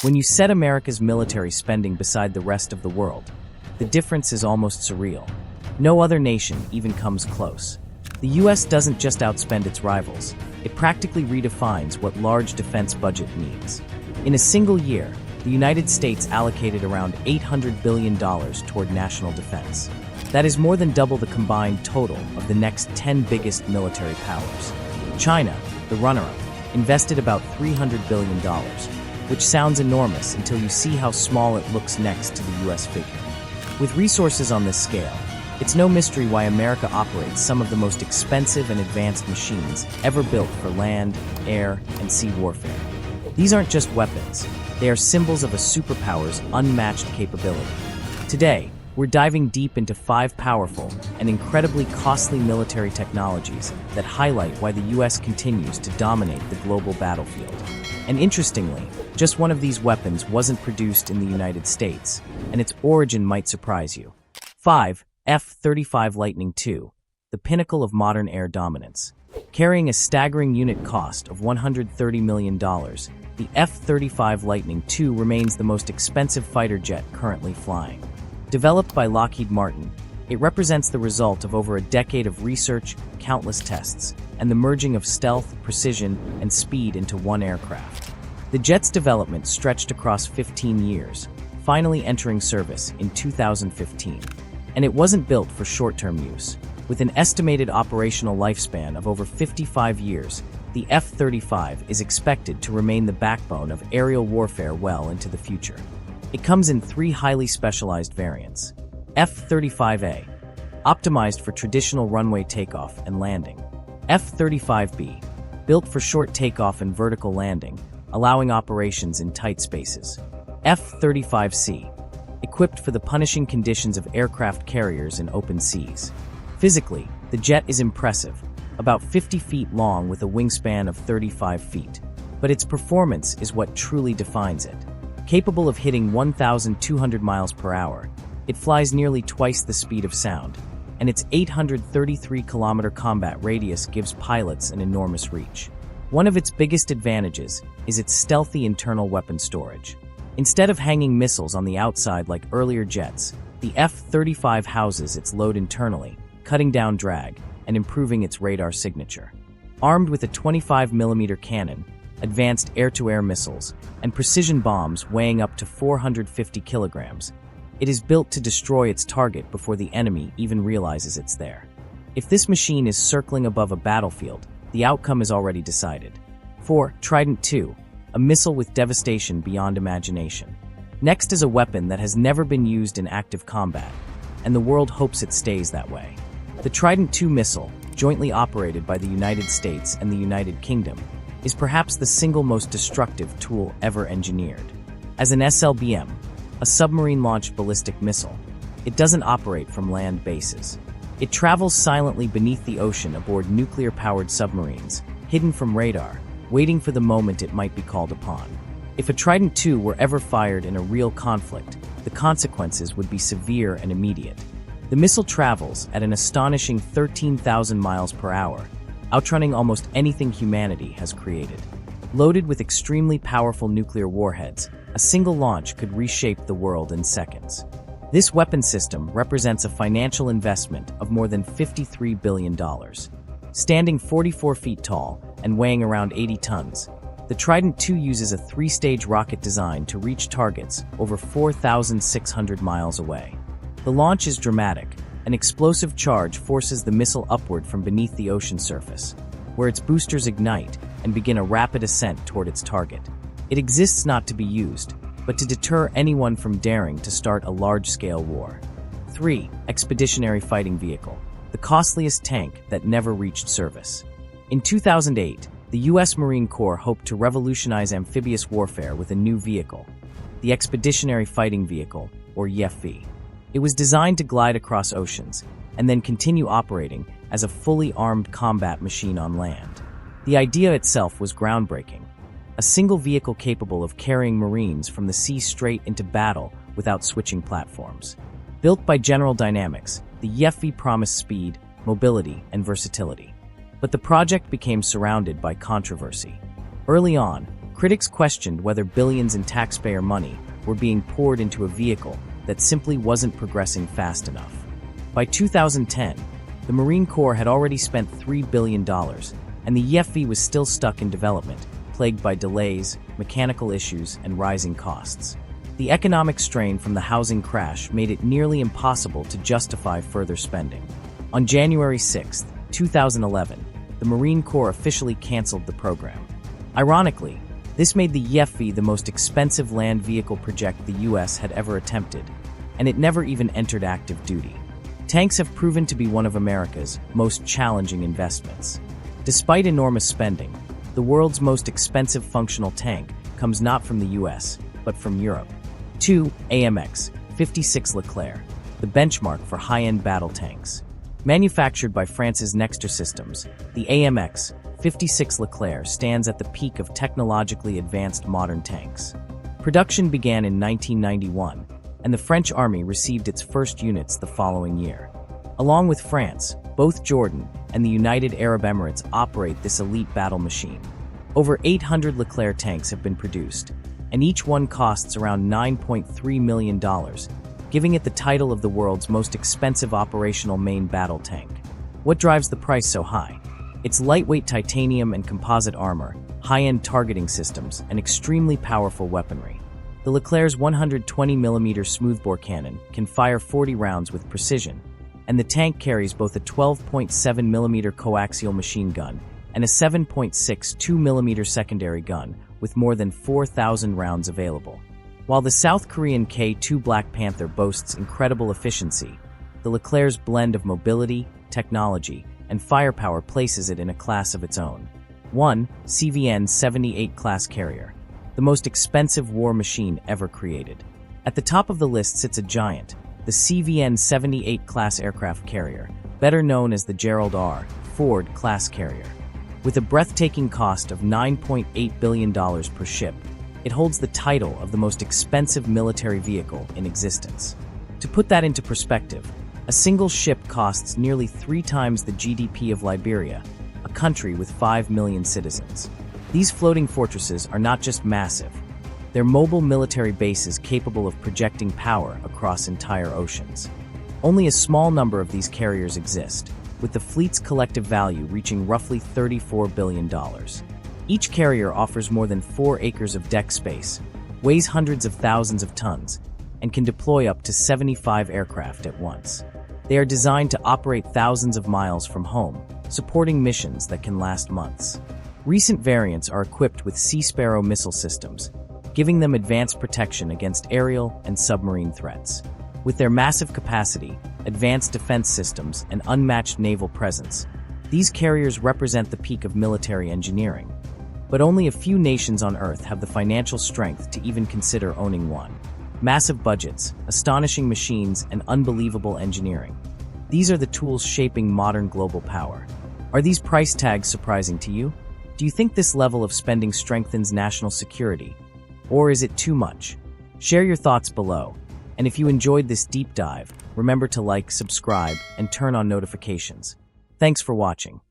When you set America's military spending beside the rest of the world, the difference is almost surreal. No other nation even comes close. The US doesn't just outspend its rivals, it practically redefines what large defense budget means. In a single year, the United States allocated around $800 billion toward national defense. That is more than double the combined total of the next 10 biggest military powers. China, the runner-up, invested about $300 billion, which sounds enormous until you see how small it looks next to the US figure. With resources on this scale, it's no mystery why America operates some of the most expensive and advanced machines ever built for land, air, and sea warfare. These aren't just weapons, they are symbols of a superpower's unmatched capability. Today, we're diving deep into 5 powerful and incredibly costly military technologies that highlight why the US continues to dominate the global battlefield. And interestingly, just one of these weapons wasn't produced in the United States, and its origin might surprise you. 5. F-35 Lightning II, the pinnacle of modern air dominance. Carrying a staggering unit cost of $130 million, the F-35 Lightning II remains the most expensive fighter jet currently flying. Developed by Lockheed Martin, it represents the result of over a decade of research, countless tests, and the merging of stealth, precision, and speed into one aircraft. The jet's development stretched across 15 years, finally entering service in 2015. And it wasn't built for short-term use. With an estimated operational lifespan of over 55 years, the F-35 is expected to remain the backbone of aerial warfare well into the future. It comes in 3 highly specialized variants. F-35A, optimized for traditional runway takeoff and landing. F-35B, built for short takeoff and vertical landing, allowing operations in tight spaces. F-35C, equipped for the punishing conditions of aircraft carriers in open seas. Physically, the jet is impressive, about 50 feet long with a wingspan of 35 feet. But its performance is what truly defines it. Capable of hitting 1,200 miles per hour, it flies nearly twice the speed of sound, and its 833-kilometer combat radius gives pilots an enormous reach. One of its biggest advantages is its stealthy internal weapon storage. Instead of hanging missiles on the outside like earlier jets, the F-35 houses its load internally, cutting down drag and improving its radar signature. Armed with a 25mm cannon, advanced air-to-air missiles, and precision bombs weighing up to 450 kilograms, it is built to destroy its target before the enemy even realizes it's there. If this machine is circling above a battlefield, the outcome is already decided. 4. Trident II, a missile with devastation beyond imagination. Next is a weapon that has never been used in active combat, and the world hopes it stays that way. The Trident II missile, jointly operated by the United States and the United Kingdom, is perhaps the single most destructive tool ever engineered. As an SLBM, a submarine-launched ballistic missile, it doesn't operate from land bases. It travels silently beneath the ocean aboard nuclear-powered submarines, hidden from radar, waiting for the moment it might be called upon. If a Trident II were ever fired in a real conflict, the consequences would be severe and immediate. The missile travels at an astonishing 13,000 miles per hour, outrunning almost anything humanity has created. Loaded with extremely powerful nuclear warheads, a single launch could reshape the world in seconds. This weapon system represents a financial investment of more than $53 billion. Standing 44 feet tall and weighing around 80 tons, the Trident II uses a 3-stage rocket design to reach targets over 4,600 miles away. The launch is dramatic. An explosive charge forces the missile upward from beneath the ocean surface, where its boosters ignite and begin a rapid ascent toward its target. It exists not to be used, but to deter anyone from daring to start a large-scale war. 3. Expeditionary Fighting Vehicle, the costliest tank that never reached service. In 2008, the U.S. Marine Corps hoped to revolutionize amphibious warfare with a new vehicle, the Expeditionary Fighting Vehicle, or EFV. It was designed to glide across oceans and then continue operating as a fully armed combat machine on land. The idea itself was groundbreaking. A single vehicle capable of carrying Marines from the sea straight into battle without switching platforms. Built by General Dynamics, the EFV promised speed, mobility, and versatility. But the project became surrounded by controversy. Early on, Critics questioned whether billions in taxpayer money were being poured into a vehicle that simply wasn't progressing fast enough. By 2010, the Marine Corps had already spent $3 billion, and the EFV was still stuck in development, plagued by delays, mechanical issues, and rising costs. The economic strain from the housing crash made it nearly impossible to justify further spending. On January 6, 2011, the Marine Corps officially canceled the program. Ironically, this made the EFV the most expensive land vehicle project the U.S. had ever attempted, and it never even entered active duty. Tanks have proven to be one of America's most challenging investments. Despite enormous spending, the world's most expensive functional tank comes not from the US, but from Europe. 2. AMX 56 Leclerc, the benchmark for high-end battle tanks. Manufactured by France's Nexter Systems, the AMX 56 Leclerc stands at the peak of technologically advanced modern tanks. Production began in 1991, and the French Army received its first units the following year. Along with France, both Jordan and the United Arab Emirates operate this elite battle machine. Over 800 Leclerc tanks have been produced, and each one costs around $9.3 million, giving it the title of the world's most expensive operational main battle tank. What drives the price so high? Its lightweight titanium and composite armor, high-end targeting systems, and extremely powerful weaponry. The Leclerc's 120mm smoothbore cannon can fire 40 rounds with precision, and the tank carries both a 12.7mm coaxial machine gun and a 7.62mm secondary gun with more than 4,000 rounds available. While the South Korean K-2 Black Panther boasts incredible efficiency, the Leclerc's blend of mobility, technology, and firepower places it in a class of its own. 1. CVN-78 class carrier, the most expensive war machine ever created. At the top of the list sits a giant, the CVN-78 class aircraft carrier, better known as the Gerald R. Ford class carrier. With a breathtaking cost of $9.8 billion per ship, it holds the title of the most expensive military vehicle in existence. To put that into perspective, a single ship costs nearly 3 times the GDP of Liberia, a country with 5 million citizens. These floating fortresses are not just massive, they're mobile military bases capable of projecting power across entire oceans. Only a small number of these carriers exist, with the fleet's collective value reaching roughly $34 billion. Each carrier offers more than 4 acres of deck space, weighs hundreds of thousands of tons, and can deploy up to 75 aircraft at once. They are designed to operate thousands of miles from home, supporting missions that can last months. Recent variants are equipped with Sea Sparrow missile systems, giving them advanced protection against aerial and submarine threats. With their massive capacity, advanced defense systems, and unmatched naval presence, these carriers represent the peak of military engineering. But only a few nations on Earth have the financial strength to even consider owning one. Massive budgets, astonishing machines, and unbelievable engineering. These are the tools shaping modern global power. Are these price tags surprising to you? Do you think this level of spending strengthens national security? Or is it too much? Share your thoughts below. And if you enjoyed this deep dive, remember to like, subscribe, and turn on notifications. Thanks for watching.